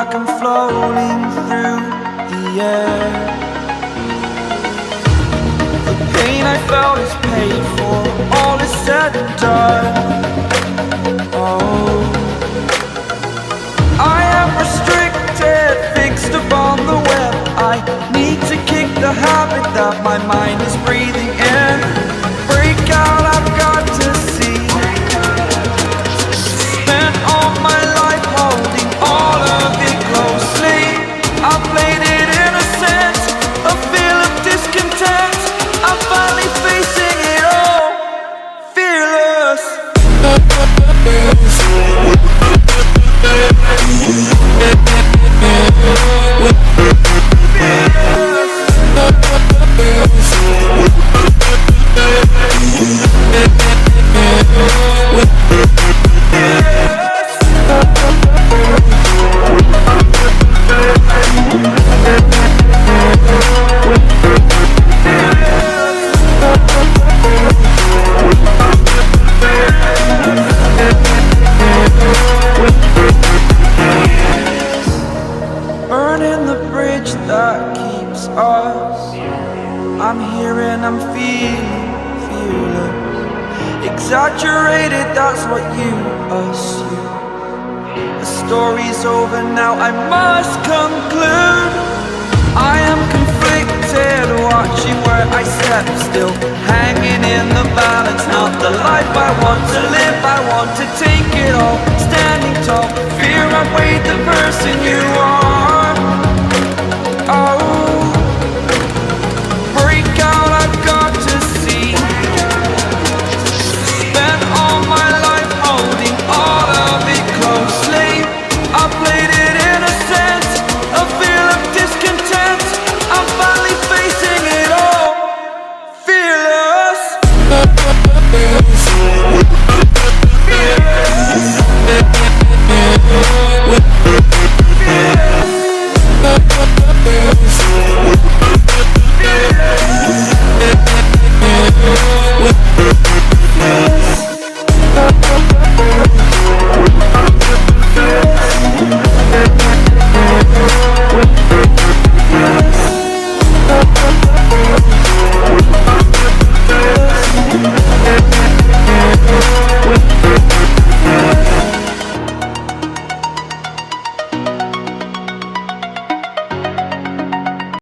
like I'm floating through the air. The pain I felt is paid for, all is said and done. Oh, I am restricted, fixed upon the web. I need to kick the habit that my mind is breathing in. Break out, I've got to see. Spent all my life holding all of it closely. I played it innocent, a feel of discontent. I'm finally facing it all, fearless. Burning the bridge that keeps us. I'm here and I'm feeling fearless. Exaggerated, that's what you assume. The story's over now, I must conclude. I am